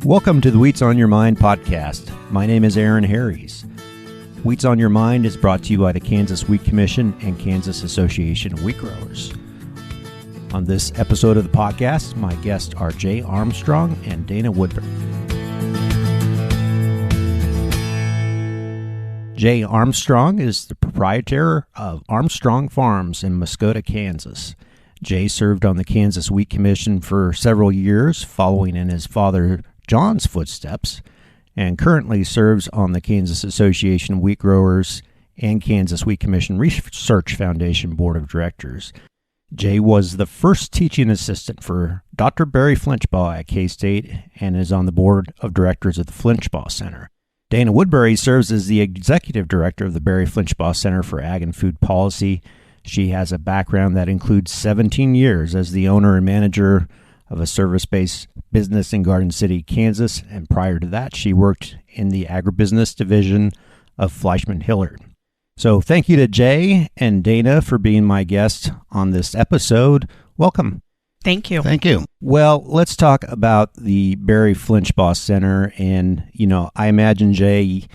Welcome to the Wheats on Your Mind podcast. My name is Aaron Harries. Wheats on Your Mind is brought to you by the Kansas Wheat Commission and Kansas Association of Wheat Growers. On this episode of the podcast, my guests are Jay Armstrong and Dana Woodbury. Jay Armstrong is the proprietor of Armstrong Farms in Muskota, Kansas. Jay served on the Kansas Wheat Commission for several years, following in his father John's footsteps, and currently serves on the Kansas Association of Wheat Growers and Kansas Wheat Commission Research Foundation Board of Directors. Jay was the first teaching assistant for Dr. Barry Flinchbaugh at K-State and is on the board of directors of the Flinchbaugh Center. Dana Woodbury serves as the executive director of the Barry Flinchbaugh Center for Ag and Food Policy. She has a background that includes 17 years as the owner and manager of a service-based business in Garden City, Kansas, and prior to that, she worked in the agribusiness division of Fleischmann-Hillard. So thank you to Jay and Dana for being my guests on this episode. Welcome. Thank you. Thank you. Well, let's talk about the Barry Flinchbaugh Center. And, I imagine, Jay,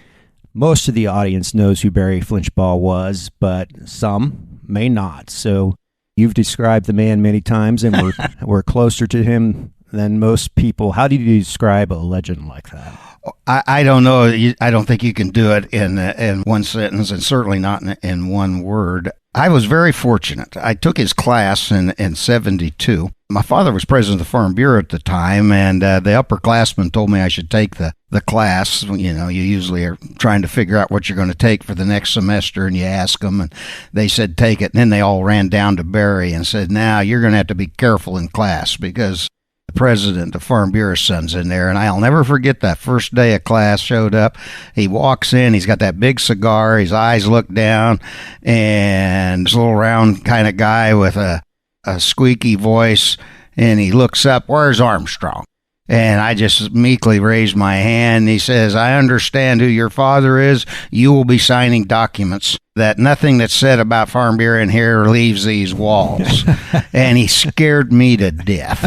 most of the audience knows who Barry Flinchbaugh was, but some may not. So you've described the man many times, and we're closer to him than most people. How do you describe a legend like that? I don't know. I don't think you can do it in one sentence, and certainly not in one word. I was very fortunate. I took his class in 72. My father was president of the Farm Bureau at the time, and the upperclassmen told me I should take the class. You usually are trying to figure out what you're going to take for the next semester, and you ask them, and they said, take it. And then they all ran down to Barry and said, now you're going to have to be careful in class because the president of Farm Bureau son's in there. And I'll never forget that first day of class showed up. He walks in, he's got that big cigar, his eyes look down, and this little round kind of guy with a squeaky voice, and he looks up, where's Armstrong? And I just meekly raised my hand. He says, I understand who your father is. You will be signing documents that nothing that's said about Farm Bureau in here leaves these walls. And he scared me to death.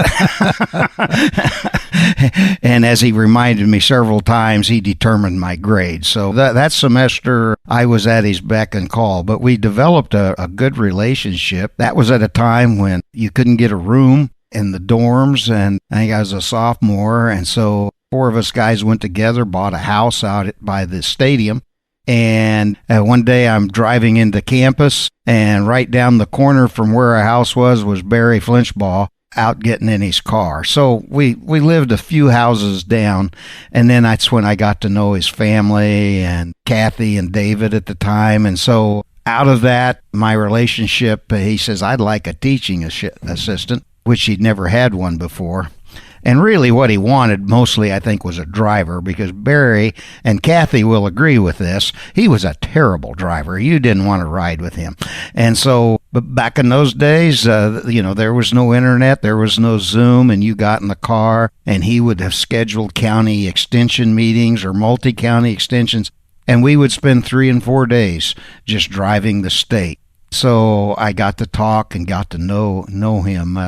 And as he reminded me several times, he determined my grade. So that semester, I was at his beck and call. But we developed a good relationship. That was at a time when you couldn't get a room in the dorms, and I think I was a sophomore, and so 4 of us guys went together, bought a house out by the stadium, and one day I'm driving into campus, and right down the corner from where our house was Barry Flinchbaugh out getting in his car. So we lived a few houses down, and then that's when I got to know his family and Kathy and David at the time, and so out of that, my relationship, he says, I'd like a teaching assistant, which he'd never had one before. And really what he wanted mostly, I think, was a driver, because Barry, and Kathy will agree with this, he was a terrible driver. You didn't want to ride with him. And so, but back in those days, there was no internet, there was no Zoom, and you got in the car, and he would have scheduled county extension meetings or multi-county extensions, and we would spend 3 and 4 days just driving the state. So I got to talk and got to know him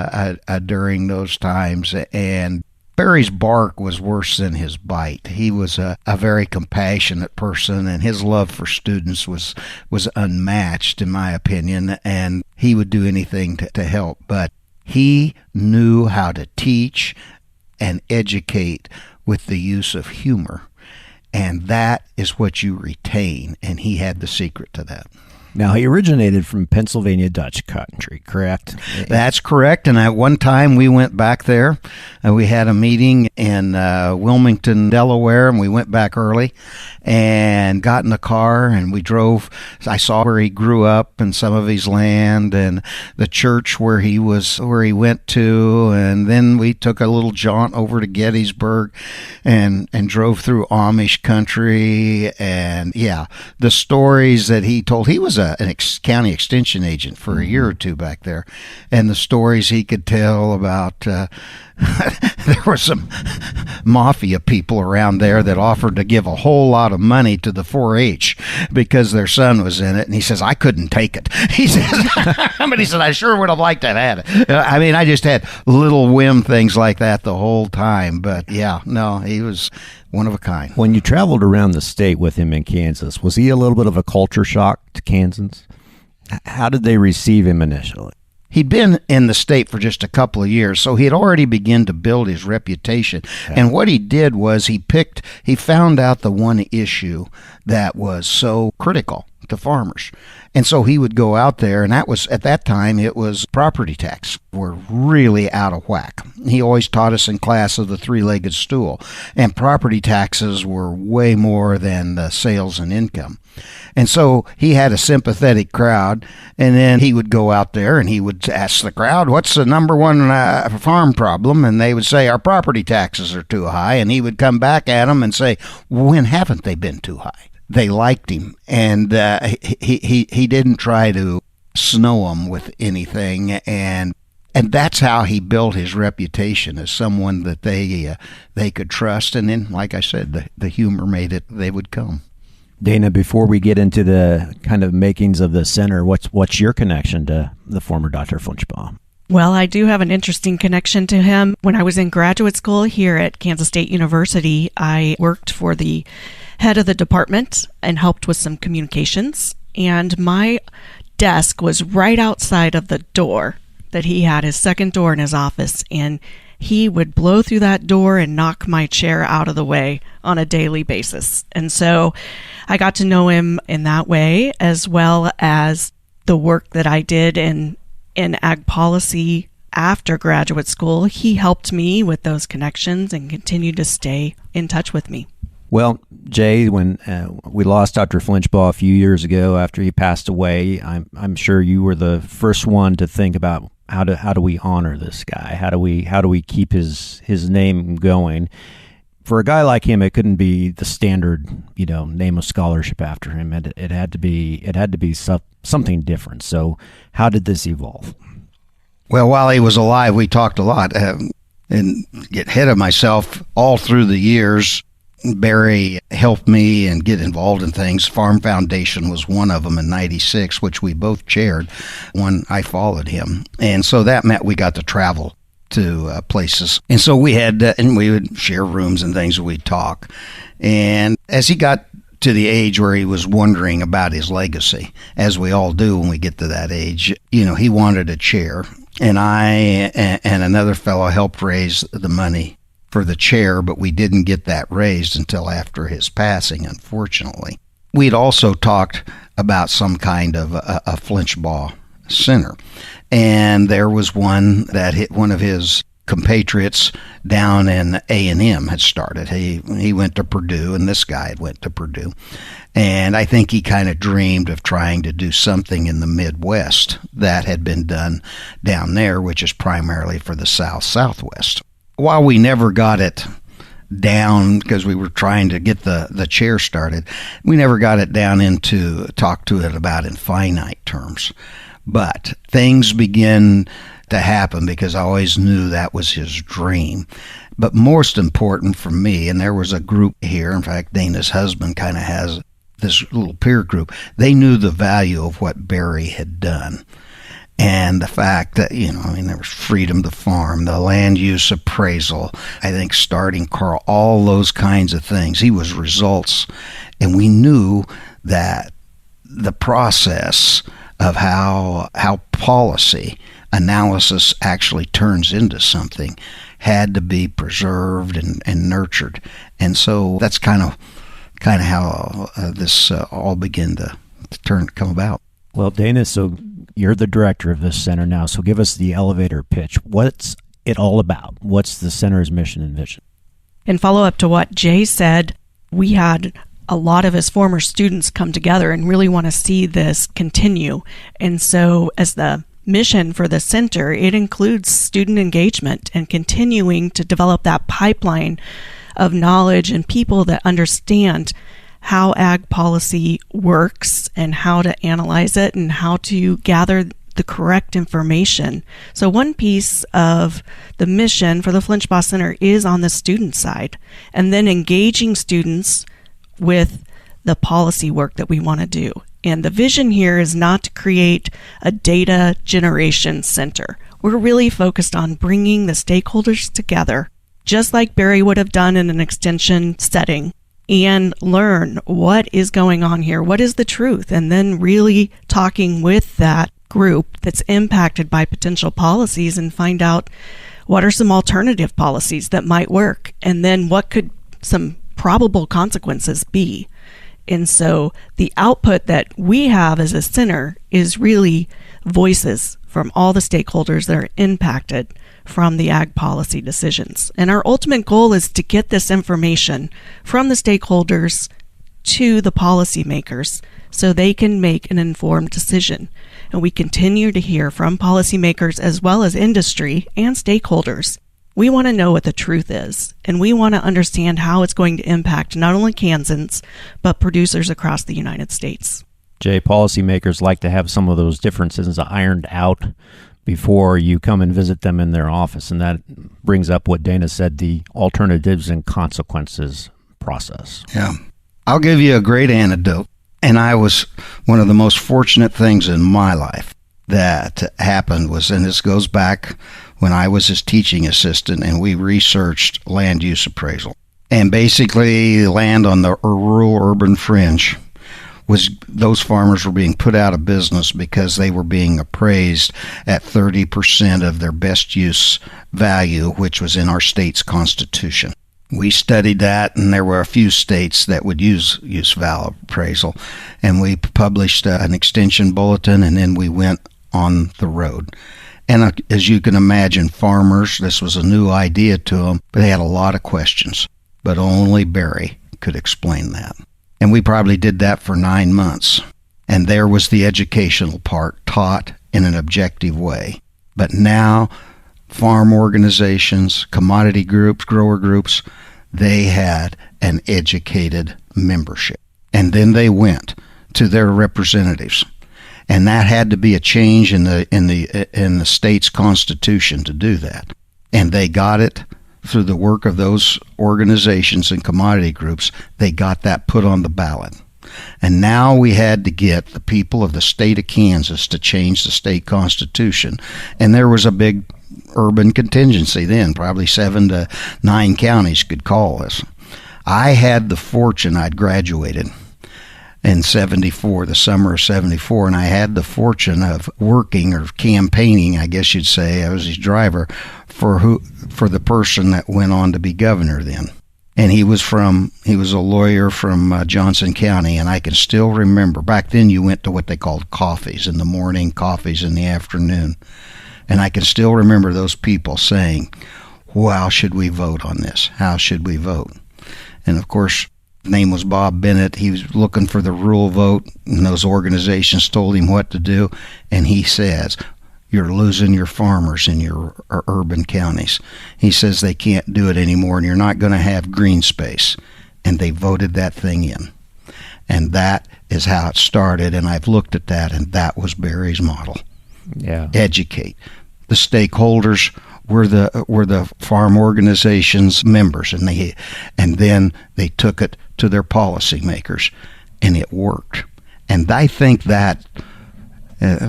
during those times. And Barry's bark was worse than his bite. He was a very compassionate person, and his love for students was unmatched, in my opinion, and he would do anything to help. But he knew how to teach and educate with the use of humor, and that is what you retain, and he had the secret to that. Now, he originated from Pennsylvania Dutch country, correct? That's correct. And at one time, we went back there. We had a meeting in Wilmington, Delaware, and we went back early and got in the car, and we drove. I saw where he grew up and some of his land and the church where he went to. And then we took a little jaunt over to Gettysburg and drove through Amish country. And yeah, the stories that he told, he was a county extension agent for a year or two back there, and the stories he could tell about there were some mafia people around there that offered to give a whole lot of money to the 4-H because their son was in it. And he says, I couldn't take it. He says, but he said, I sure would have liked to have had it. I mean, I just had little whim things like that the whole time. But yeah, no, he was one of a kind. When you traveled around the state with him in Kansas, was he a little bit of a culture shock to Kansans? How did they receive him initially? He'd been in the state for just a couple of years, so he had already begun to build his reputation. Okay. And what he did was he found out the one issue that was so critical to farmers. And so he would go out there, and that was, at that time, it was property tax were really out of whack. He always taught us in class of the three-legged stool, and property taxes were way more than the sales and income. And so he had a sympathetic crowd, and then he would go out there and he would ask the crowd, what's the number one farm problem? And they would say, our property taxes are too high. And he would come back at them and say, when haven't they been too high? They liked him, and he didn't try to snow them with anything, and that's how he built his reputation as someone that they could trust. And then, like I said, the humor made it, they would come. Dana, before we get into the kind of makings of the center, what's your connection to the former Dr. Flinchbaugh? Well, I do have an interesting connection to him. When I was in graduate school here at Kansas State University, I worked for the head of the department and helped with some communications. And my desk was right outside of the door that he had, his second door in his office. And he would blow through that door and knock my chair out of the way on a daily basis. And so I got to know him in that way, as well as the work that I did in ag policy after graduate school. He helped me with those connections and continued to stay in touch with me. Well, Jay, when we lost Dr. Flinchbaugh a few years ago after he passed away, I'm sure you were the first one to think about how do we honor this guy? How do we keep his name going? For a guy like him, it couldn't be the standard, name of scholarship after him. It had to be something different. So, how did this evolve? Well, while he was alive, we talked a lot, and get ahead of myself all through the years. Barry helped me and get involved in things. Farm Foundation was one of them in '96, which we both chaired when I followed him. And so that meant we got to travel to places. And so we had, and we would share rooms and things, and we'd talk. And as he got to the age where he was wondering about his legacy, as we all do when we get to that age, he wanted a chair. And I and another fellow helped raise the money for the chair, but we didn't get that raised until after his passing, unfortunately. We'd also talked about some kind of a Flinchbaugh Center, and there was one that one of his compatriots down in A&M had started. He went to Purdue, and this guy went to Purdue, and I think he kind of dreamed of trying to do something in the Midwest that had been done down there, which is primarily for the Southwest. While we never got it down, because we were trying to get the chair started, we never got it down into talk to it about in finite terms. But things begin to happen because I always knew that was his dream. But most important for me, and there was a group here, in fact, Dana's husband kind of has this little peer group, they knew the value of what Barry had done. And the fact that, there was freedom to farm, the land use appraisal, I think starting Carl, all those kinds of things. He was results. And we knew that the process of how policy analysis actually turns into something had to be preserved and nurtured. And so that's kind of how this all began to come about. Well, Dana, so you're the director of this center now, so give us the elevator pitch. What's it all about? What's the center's mission and vision? In follow-up to what Jay said, we had a lot of his former students come together and really want to see this continue. And so as the mission for the center, it includes student engagement and continuing to develop that pipeline of knowledge and people that understand how ag policy works and how to analyze it and how to gather the correct information. So one piece of the mission for the Flinchbaugh Center is on the student side, and then engaging students with the policy work that we want to do. And the vision here is not to create a data generation center. We're really focused on bringing the stakeholders together, just like Barry would have done in an extension setting, and learn what is going on here, what is the truth, and then really talking with that group that's impacted by potential policies and find out what are some alternative policies that might work, and then what could some probable consequences be. And so the output that we have as a center is really voices from all the stakeholders that are impacted from the ag policy decisions. And our ultimate goal is to get this information from the stakeholders to the policymakers so they can make an informed decision. And we continue to hear from policymakers as well as industry and stakeholders. We want to know what the truth is, and we want to understand how it's going to impact not only Kansans, but producers across the United States. Jay, policymakers like to have some of those differences ironed out before you come and visit them in their office, and that brings up what Dana said, the alternatives and consequences process. Yeah. I'll give you a great anecdote, and I was one of the most fortunate things in my life that happened was, and this goes back when I was his teaching assistant, and we researched land use appraisal. And basically, land on the rural urban fringe was, those farmers were being put out of business because they were being appraised at 30% of their best use value, which was in our state's constitution. We studied that, and there were a few states that would use value appraisal, and we published an extension bulletin, and then we went on the road. And as you can imagine, farmers, this was a new idea to them, but they had a lot of questions. But only Barry could explain that. And we probably did that for 9 months. And there was the educational part, taught in an objective way. But now, farm organizations, commodity groups, grower groups, they had an educated membership. And then they went to their representatives. And that had to be a change in the state's constitution to do that. And they got it through the work of those organizations and commodity groups. They got that put on the ballot. And now we had to get the people of the state of Kansas to change the state constitution. And there was a big urban contingency then. Probably 7 to 9 counties could call us. I had the fortune, I'd graduated in 74, the summer of 74, and I had the fortune of working or campaigning, I guess you'd say, I was his driver, for the person that went on to be governor then. And he was a lawyer from Johnson County, and I can still remember, back then you went to what they called coffees in the morning, coffees in the afternoon. And I can still remember those people saying, well, how should we vote on this? How should we vote? And of course, his name was Bob Bennett. He was looking for the rural vote, and those organizations told him what to do. And he says, you're losing your farmers in your urban counties. He says they can't do it anymore, and you're not going to have green space. And they voted that thing in. And that is how it started, and I've looked at that, and that was Barry's model. Yeah. Educate. The stakeholders were the farm organizations members, and then they took it to their policymakers, and it worked. And I think that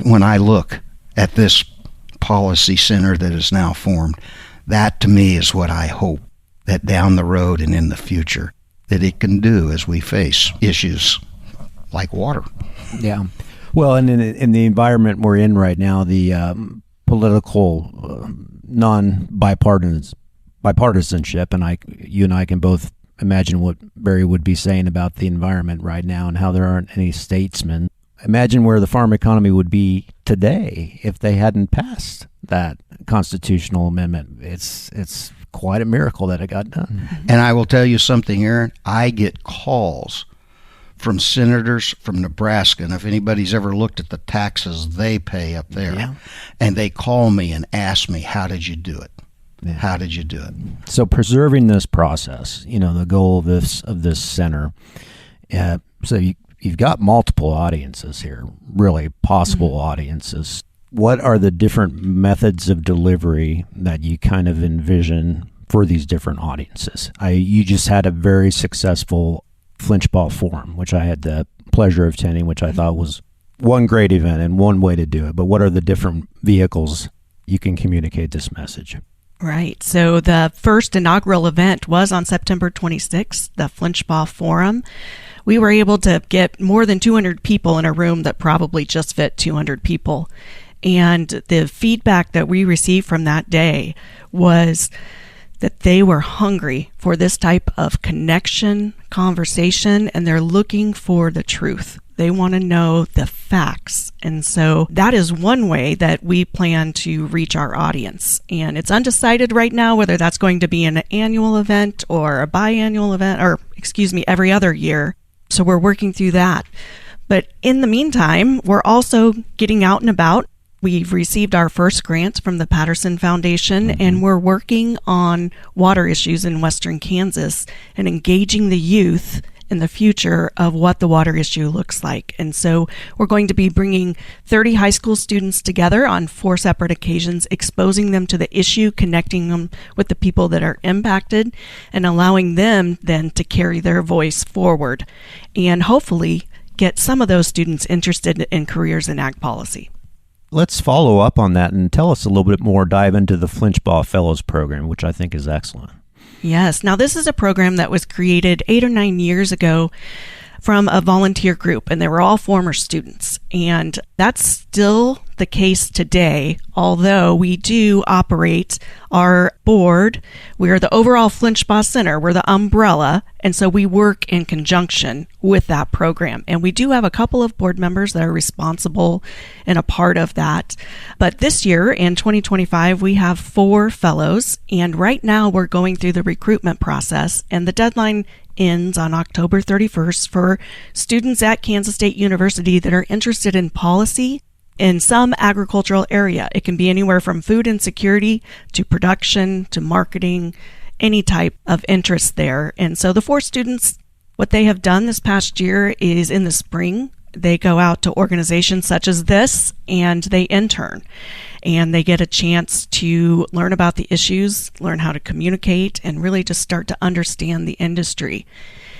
when I look at this policy center that is now formed, that to me is what I hope that down the road and in the future that it can do as we face issues like water. Yeah. Well, and in the environment we're in right now, the political bipartisanship, and you and I can both imagine what Barry would be saying about the environment right now and how there aren't any statesmen. Imagine where the farm economy would be today if they hadn't passed that constitutional amendment. It's quite a miracle that it got done. And I will tell you something, Aaron. I get calls from senators from Nebraska, and if anybody's ever looked at the taxes they pay up there, yeah, and they call me and ask me, how did you do it? Yeah. How did you do it? So preserving this process, the goal of this center, so you've got multiple audiences here, really possible audiences. What are the different methods of delivery that you kind of envision for these different audiences? You just had a very successful Flinchbaugh Forum, which I had the pleasure of attending, which I thought was one great event and one way to do it. But what are the different vehicles you can communicate this message? Right. So the first inaugural event was on September 26th, the Flinchbaugh Forum. We were able to get more than 200 people in a room that probably just fit 200 people. And the feedback that we received from that day was that they were hungry for this type of connection, conversation, and they're looking for the truth. They want to know the facts. And so that is one way that we plan to reach our audience. And it's undecided right now whether that's going to be an annual event or a biannual event, or every other year. So we're working through that. But in the meantime, we're also getting out and about. We've received our first grant from the Patterson Foundation, and we're working on water issues in Western Kansas and engaging the youth in the future of what the water issue looks like. And so we're going to be bringing 30 high school students together on 4 separate occasions, exposing them to the issue, connecting them with the people that are impacted, and allowing them then to carry their voice forward and hopefully get some of those students interested in careers in ag policy. Let's follow up on that and tell us a little bit more, dive into the Flinchbaugh Fellows program, which I think is excellent. Yes. Now, this is a program that was created 8 or 9 years ago from a volunteer group, and they were all former students. And that's still the case today, although we do operate our board. We're the overall Flinchbaugh Center. We're the umbrella. And so we work in conjunction with that program. And we do have a couple of board members that are responsible and a part of that. But this year, in 2025, we have 4 fellows. And right now we're going through the recruitment process. And the deadline ends on October 31st for students at Kansas State University that are interested in policy in some agricultural area. It can be anywhere from food insecurity to production to marketing, any type of interest there. And so the 4 students, what they have done this past year is in the spring, they go out to organizations such as this and they intern. And they get a chance to learn about the issues, learn how to communicate, and really just start to understand the industry.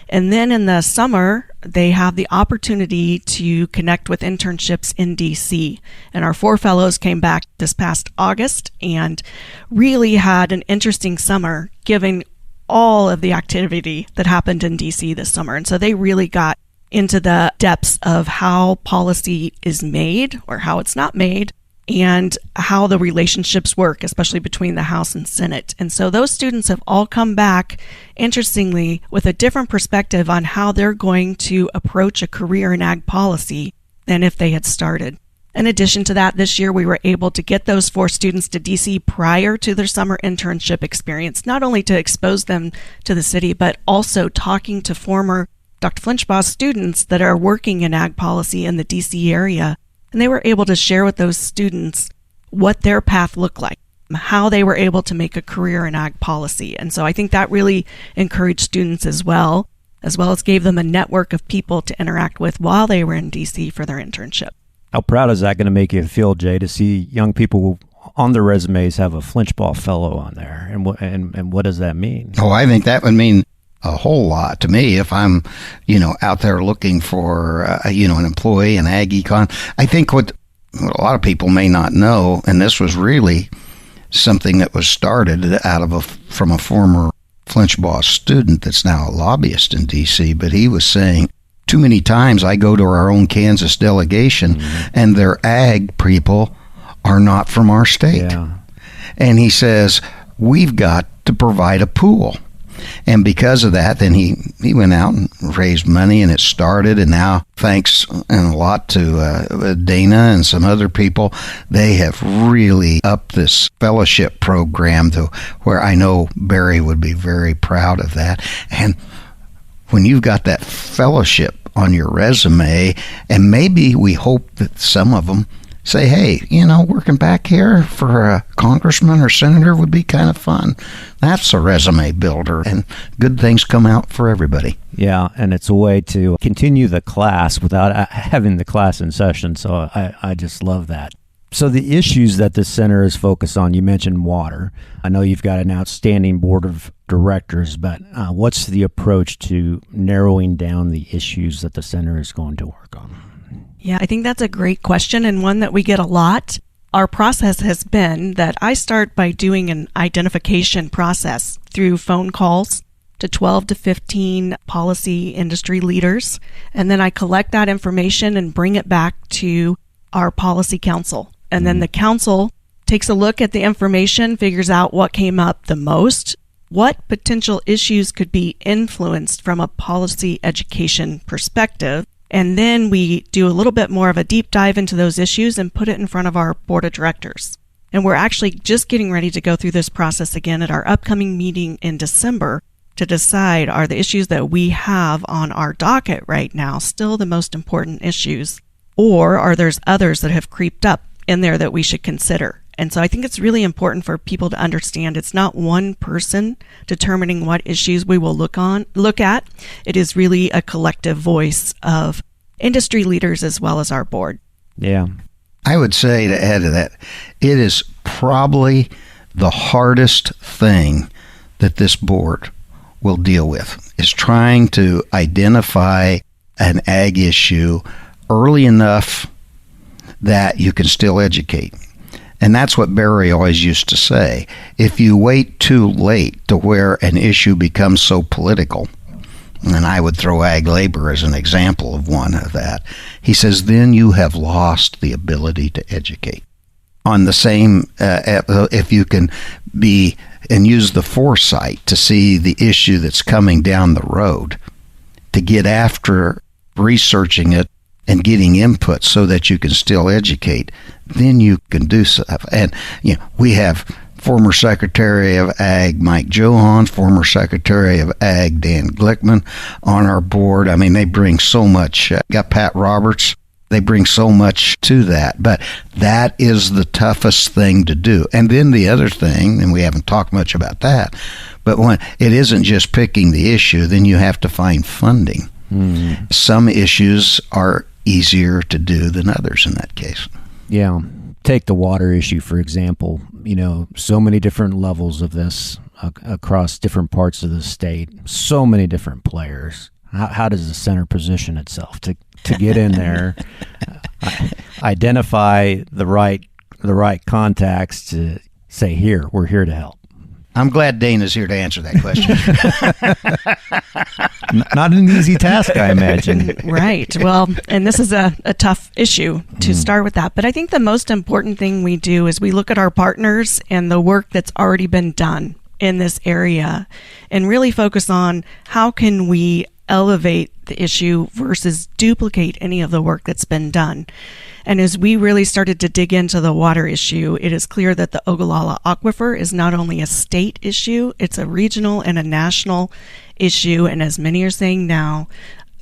And then in the summer, they have the opportunity to connect with internships in DC. And our 4 fellows came back this past August and really had an interesting summer, given all of the activity that happened in DC this summer. And so they really got into the depths of how policy is made or how it's not made, and how the relationships work, especially between the House and Senate. And so those students have all come back, interestingly, with a different perspective on how they're going to approach a career in ag policy than if they had started. In addition to that, this year we were able to get those 4 students to DC prior to their summer internship experience, not only to expose them to the city, but also talking to former Dr. Flinchbaugh students that are working in ag policy in the DC area. And they were able to share with those students what their path looked like, how they were able to make a career in ag policy. And so I think that really encouraged students as well as gave them a network of people to interact with while they were in DC for their internship. How proud is that going to make you feel, Jay, to see young people on their resumes have a Flinchbaugh Fellow on there? And what does that mean? Oh, I think that would mean a whole lot to me if I'm, out there looking for, an employee in ag econ. I think what a lot of people may not know, and this was really something that was started from a former Flinchbaugh student that's now a lobbyist in D.C., but he was saying, too many times I go to our own Kansas delegation and their ag people are not from our state. Yeah. And he says, we've got to provide a pool. And because of that, then he went out and raised money, and it started. And now, thanks and a lot to Dana and some other people, they have really upped this fellowship program to where I know Barry would be very proud of that. And when you've got that fellowship on your resume, and maybe we hope that some of them say, hey, working back here for a congressman or senator would be kind of fun. That's a resume builder, and good things come out for everybody. Yeah, and it's a way to continue the class without having the class in session, so I just love that. So the issues that the center is focused on, you mentioned water. I know you've got an outstanding board of directors, but what's the approach to narrowing down the issues that the center is going to work on? Yeah, I think that's a great question and one that we get a lot. Our process has been that I start by doing an identification process through phone calls to 12 to 15 policy industry leaders, and then I collect that information and bring it back to our policy council. And then the council takes a look at the information, figures out what came up the most, what potential issues could be influenced from a policy education perspective. And then we do a little bit more of a deep dive into those issues and put it in front of our board of directors. And we're actually just getting ready to go through this process again at our upcoming meeting in December to decide, are the issues that we have on our docket right now still the most important issues, or are there others that have creeped up in there that we should consider? And so I think it's really important for people to understand it's not one person determining what issues we will look at. It is really a collective voice of industry leaders as well as our board. Yeah. I would say, to add to that, it is probably the hardest thing that this board will deal with, is trying to identify an ag issue early enough that you can still educate. And that's what Barry always used to say. If you wait too late to where an issue becomes so political, and I would throw ag labor as an example of one of that, he says, then you have lost the ability to educate. On the same, if you can be and use the foresight to see the issue that's coming down the road, to get after researching it and getting input so that you can still educate, then you can do stuff. And we have former Secretary of Ag Mike Johan, former Secretary of Ag Dan Glickman on our board. I mean, they bring so much. Got Pat Roberts. They bring so much to that. But that is the toughest thing to do. And then the other thing, and we haven't talked much about that, but when it isn't just picking the issue, then you have to find funding. Some issues are easier to do than others in that case. Yeah. Take the water issue, for example. So many different levels of this across different parts of the state, so many different players. How does the center position itself to get in there, identify the right contacts to say, we're here to help? I'm glad Dana's here to answer that question. Not an easy task, I imagine. Right. Well, and this is a tough issue to start with that. But I think the most important thing we do is we look at our partners and the work that's already been done in this area and really focus on how can we elevate the issue versus duplicate any of the work that's been done. And as we really started to dig into the water issue, it is clear that the Ogallala Aquifer is not only a state issue, it's a regional and a national issue, and as many are saying now,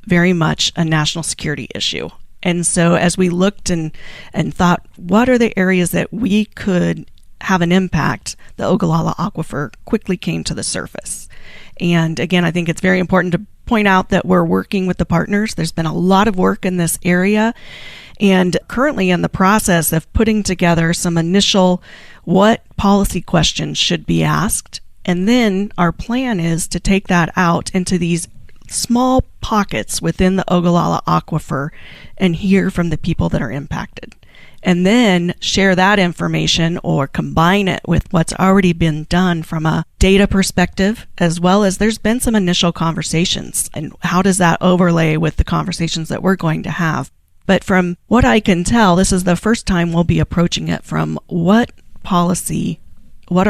very much a national security issue. And so as we looked and thought, what are the areas that we could have an impact, the Ogallala Aquifer quickly came to the surface. And again, I think it's very important to point out that we're working with the partners. There's been a lot of work in this area, and currently in the process of putting together some initial what policy questions should be asked. And then our plan is to take that out into these small pockets within the Ogallala Aquifer and hear from the people that are impacted. And then share that information or combine it with what's already been done from a data perspective, as well as there's been some initial conversations. And how does that overlay with the conversations that we're going to have? But from what I can tell, this is the first time we'll be approaching it from what are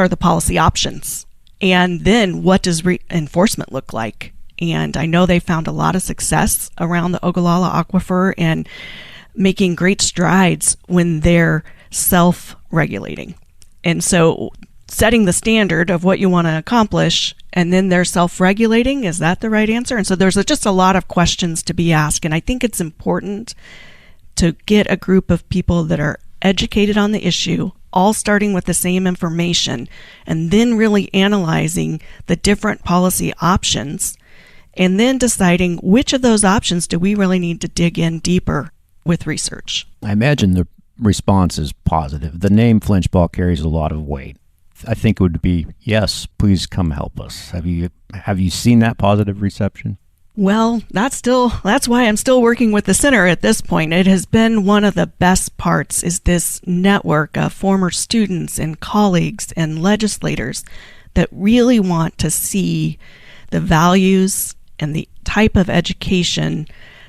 the policy options? And then what does enforcement look like? And I know they found a lot of success around the Ogallala Aquifer and making great strides when they're self-regulating. And so setting the standard of what you want to accomplish, and then they're self-regulating, is that the right answer? And so there's just a lot of questions to be asked. And I think it's important to get a group of people that are educated on the issue, all starting with the same information, and then really analyzing the different policy options, and then deciding which of those options do we really need to dig in deeper with research. I imagine the response is positive. The name Flinchbaugh carries a lot of weight. I think it would be, yes, please come help us. Have you seen that positive reception? Well, that's why I'm still working with the center at this point. It has been one of the best parts, is this network of former students and colleagues and legislators that really want to see the values and the type of education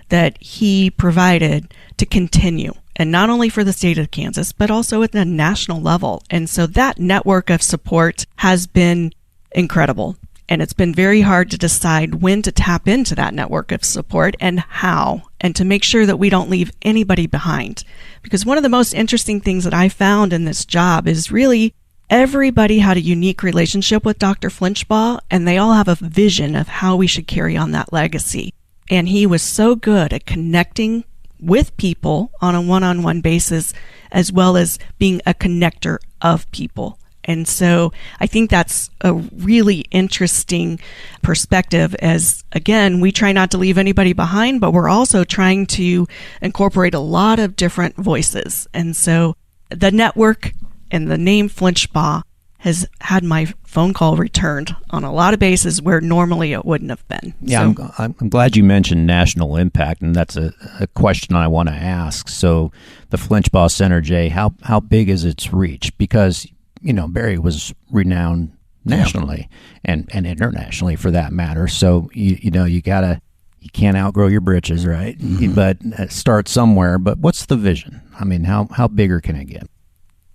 that he provided to continue. And not only for the state of Kansas, but also at the national level. And so that network of support has been incredible. And it's been very hard to decide when to tap into that network of support and how, and to make sure that we don't leave anybody behind. Because one of the most interesting things that I found in this job is really everybody had a unique relationship with Dr. Flinchbaugh, and they all have a vision of how we should carry on that legacy. And he was so good at connecting with people on a one-on-one basis, as well as being a connector of people. And so I think that's a really interesting perspective, as, again, we try not to leave anybody behind, but we're also trying to incorporate a lot of different voices. And so the network and the name Flinchbaugh has had my phone call returned on a lot of bases where normally it wouldn't have been. Yeah, so, I'm glad you mentioned national impact, and that's a question I want to ask. So the Flinchbaugh Center, Jay, how big is its reach? Because Barry was renowned nationally and internationally, for that matter. So you can't outgrow your britches, right? Mm-hmm. But start somewhere. But what's the vision? I mean, how bigger can it get?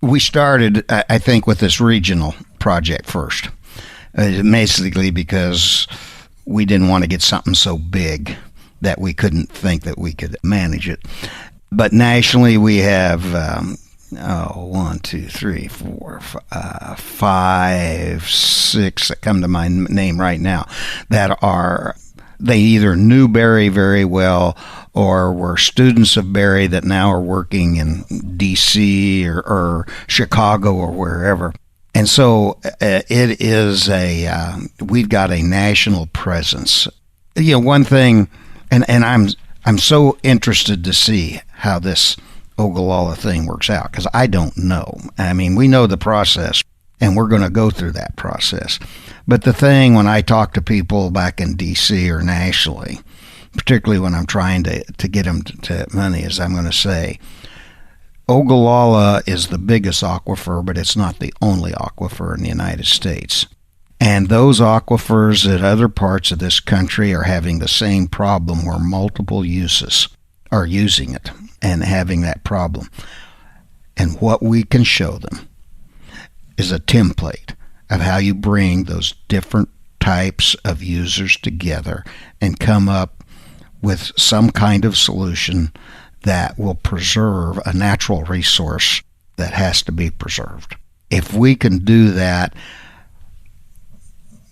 We started, I think, with this regional project first, basically because we didn't want to get something so big that we couldn't think that we could manage it. But nationally, we have 1, 2, 3, 4, 5, 6 that come to my name right now that they either knew Barry very well or were students of Barry that now are working in D.C. or Chicago or wherever. And so it is we've got a national presence. One thing, and I'm so interested to see how this Ogallala thing works out, because I don't know. I mean, we know the process, and we're going to go through that process. But the thing, when I talk to people back in D.C. or nationally, particularly when I'm trying to get them to money, is I'm going to say, Ogallala is the biggest aquifer, but it's not the only aquifer in the United States. And those aquifers at other parts of this country are having the same problem, where multiple uses are using it and having that problem. And what we can show them is a template of how you bring those different types of users together and come up with some kind of solution that will preserve a natural resource that has to be preserved. If we can do that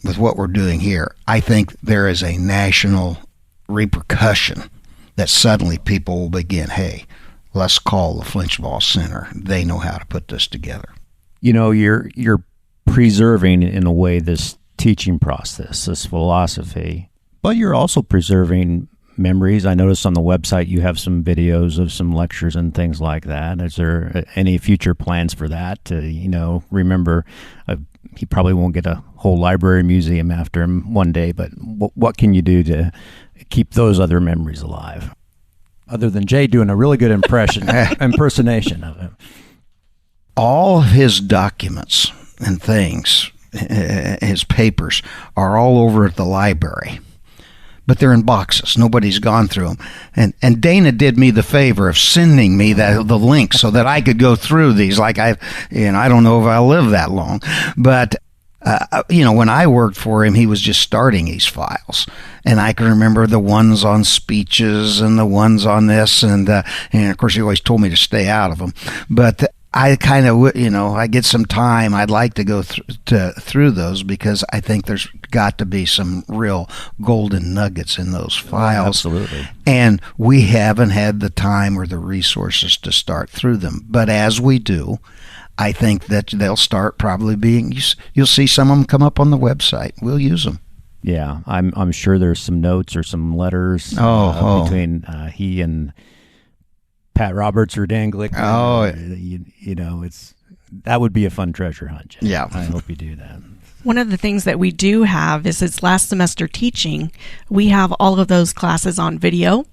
with what we're doing here, I think there is a national repercussion that suddenly people will begin, hey, let's call the Flinchbaugh Center. They know how to put this together. You're preserving, in a way, this teaching process, this philosophy, but you're also preserving memories. I noticed on the website you have some videos of some lectures and things like that. Is there any future plans for that to, remember? He probably won't get a whole library museum after him one day, but what can you do to keep those other memories alive? Other than Jay doing a really good impersonation of him. All his documents and things, his papers, are all over at the library. But they're in boxes. Nobody's gone through them. And Dana did me the favor of sending me the link so that I could go through these. I don't know if I'll live that long. But, when I worked for him, he was just starting these files. And I can remember the ones on speeches and the ones on this. And of course, he always told me to stay out of them. But I kind of, I get some time. I'd like to go through those, because I think there's got to be some real golden nuggets in those files. Absolutely. And we haven't had the time or the resources to start through them. But as we do, I think that they'll start probably being, you'll see some of them come up on the website. We'll use them. Yeah, I'm sure there's some notes or some letters between he and Pat Roberts or Dan Glickman. Oh, it's That would be a fun treasure hunt, Jay. Yeah. I hope you do that. One of the things that we do have is it's last semester teaching. We have all of those classes on video.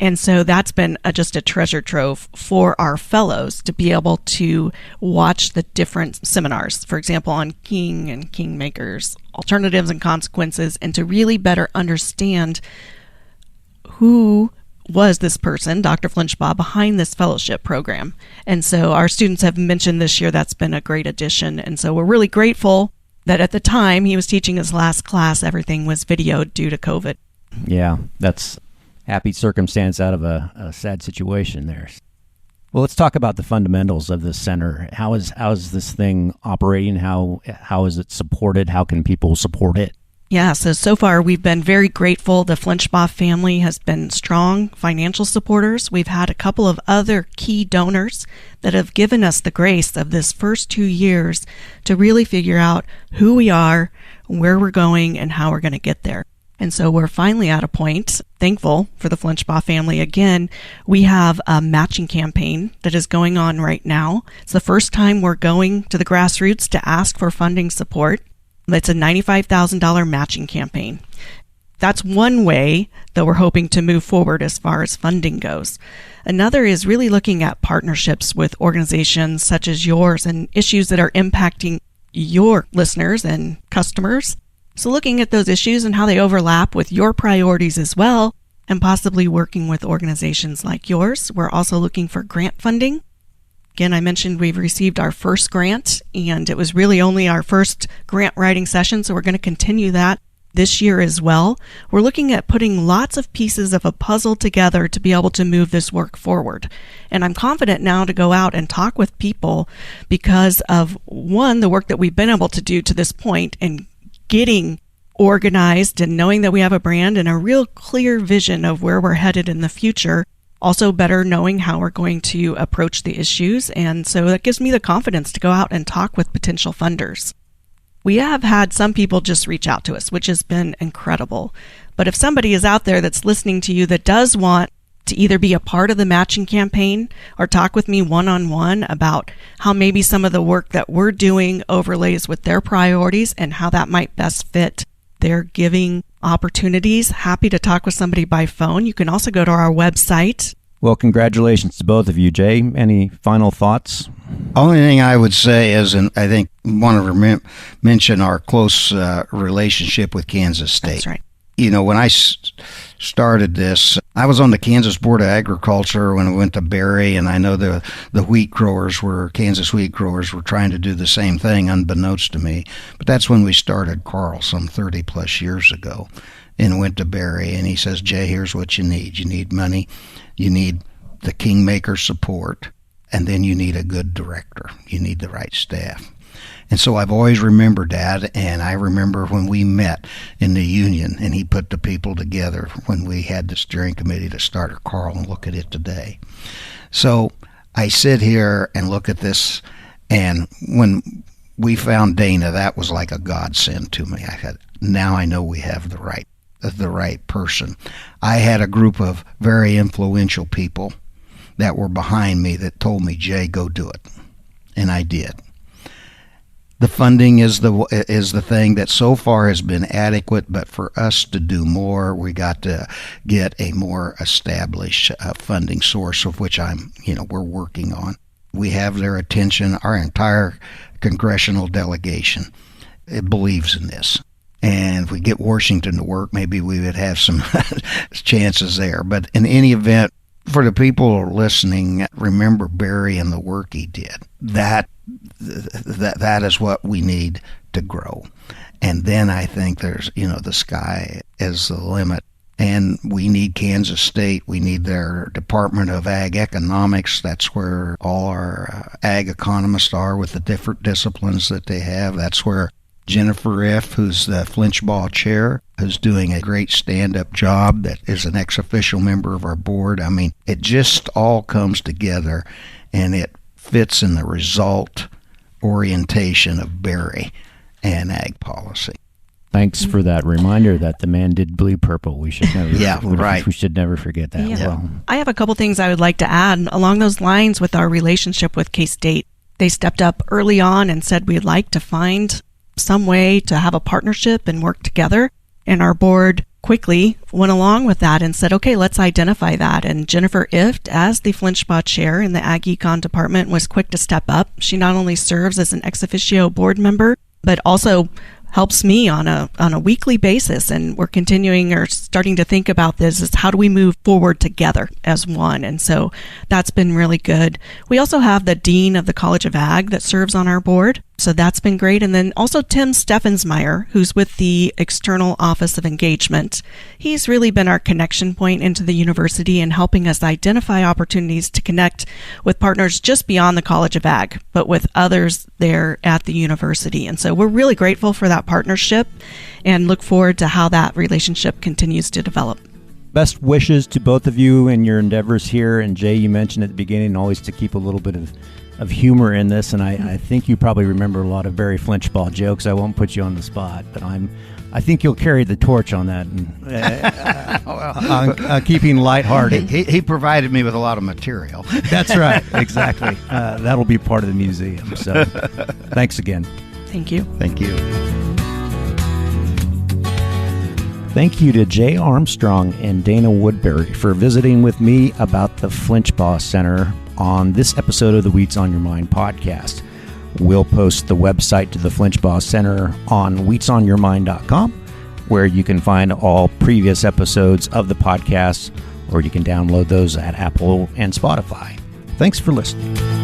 And so that's been just a treasure trove for our fellows to be able to watch the different seminars, for example, on king and kingmakers, alternatives and consequences, and to really better understand who was this person, Dr. Flinchbaugh, behind this fellowship program. And so our students have mentioned this year that's been a great addition. And so we're really grateful that at the time he was teaching his last class, everything was videoed due to COVID. Yeah, that's happy circumstance out of a sad situation there. Well, let's talk about the fundamentals of this center. How is this thing operating? How is it supported? How can people support it? Yeah, so far we've been very grateful. The Flinchbaugh family has been strong financial supporters. We've had a couple of other key donors that have given us the grace of this first 2 years to really figure out who we are, where we're going, and how we're going to get there. And so we're finally at a point, thankful for the Flinchbaugh family. Again, we have a matching campaign that is going on right now. It's the first time we're going to the grassroots to ask for funding support. It's a $95,000 matching campaign. That's one way that we're hoping to move forward as far as funding goes. Another is really looking at partnerships with organizations such as yours and issues that are impacting your listeners and customers. So looking at those issues and how they overlap with your priorities as well, and possibly working with organizations like yours. We're also looking for grant funding. Again, I mentioned we've received our first grant, and it was really only our first grant writing session, so we're going to continue that this year as well. We're looking at putting lots of pieces of a puzzle together to be able to move this work forward. And I'm confident now to go out and talk with people because of, one, the work that we've been able to do to this point and getting organized and knowing that we have a brand and a real clear vision of where we're headed in the future. Also better knowing how we're going to approach the issues. And so that gives me the confidence to go out and talk with potential funders. We have had some people just reach out to us, which has been incredible. But if somebody is out there that's listening to you that does want to either be a part of the matching campaign or talk with me one-on-one about how maybe some of the work that we're doing overlays with their priorities and how that might best fit their giving opportunities, happy to talk with somebody by phone. You can also go to our website. Well, congratulations to both of you, Jay. Any final thoughts? Only thing I would say is, and I think want to mention our close relationship with Kansas State. That's right. You know, when I started this, I was on the Kansas Board of Agriculture when I went to Barry, and I know the Kansas wheat growers were trying to do the same thing unbeknownst to me. But that's when we started Carl some 30 plus years ago and went to Barry, and he says, Jay, here's what you need. You need money, you need the kingmaker support, and then you need a good director. You need the right staff. And so I've always remembered that, and I remember when we met in the union and he put the people together when we had the steering committee to start Carl and look at it today. So I sit here and look at this, and when we found Dana, that was like a godsend to me. I said, now I know we have the right person. I had a group of very influential people that were behind me that told me, Jay, go do it. And I did. The funding is the thing that so far has been adequate, but for us to do more, we got to get a more established funding source, of which we're working on. We have their attention. Our entire congressional delegation, it believes in this. And if we get Washington to work, maybe we would have some chances there. But in any event, for the people listening, remember Barry and the work he did. That is what we need to grow. And then I think there's, the sky is the limit. And we need Kansas State. We need their Department of Ag Economics. That's where all our ag economists are with the different disciplines that they have. That's where Jennifer F., who's the Flinchbaugh chair, who's doing a great stand-up job, that is an ex-official member of our board. I mean, it just all comes together, and it fits in the result orientation of Barry and ag policy. Thanks for that reminder that the man did bleed purple. We should never, right. We should never forget that. Yeah. Well, I have a couple things I would like to add along those lines with our relationship with K-State. They stepped up early on and said we'd like to find some way to have a partnership and work together. And our board quickly went along with that and said, okay, let's identify that. And Jennifer Ift, as the Flinchbaugh chair in the Ag Econ department, was quick to step up. She not only serves as an ex officio board member, but also helps me on a weekly basis. And we're continuing or starting to think about this is how do we move forward together as one? And so that's been really good. We also have the Dean of the College of Ag that serves on our board. So that's been great. And then also Tim Steffensmeyer, who's with the External Office of Engagement. He's really been our connection point into the university and helping us identify opportunities to connect with partners just beyond the College of Ag, but with others there at the university. And so we're really grateful for that partnership and look forward to how that relationship continues to develop. Best wishes to both of you in your endeavors here. And Jay, you mentioned at the beginning always to keep a little bit of humor in this, and I think you probably remember a lot of Barry Flinchbaugh jokes. I won't put you on the spot, but I think you'll carry the torch on that and on keeping lighthearted. He provided me with a lot of material. That's right, exactly. That'll be part of the museum. So, thanks again. Thank you. Thank you. Thank you to Jay Armstrong and Dana Woodbury for visiting with me about the Flinchbaugh Center on this episode of the Wheats on Your Mind podcast. We'll post the website to the Flinchbaugh Center on wheatsonyourmind.com, where you can find all previous episodes of the podcast, or you can download those at Apple and Spotify. Thanks for listening.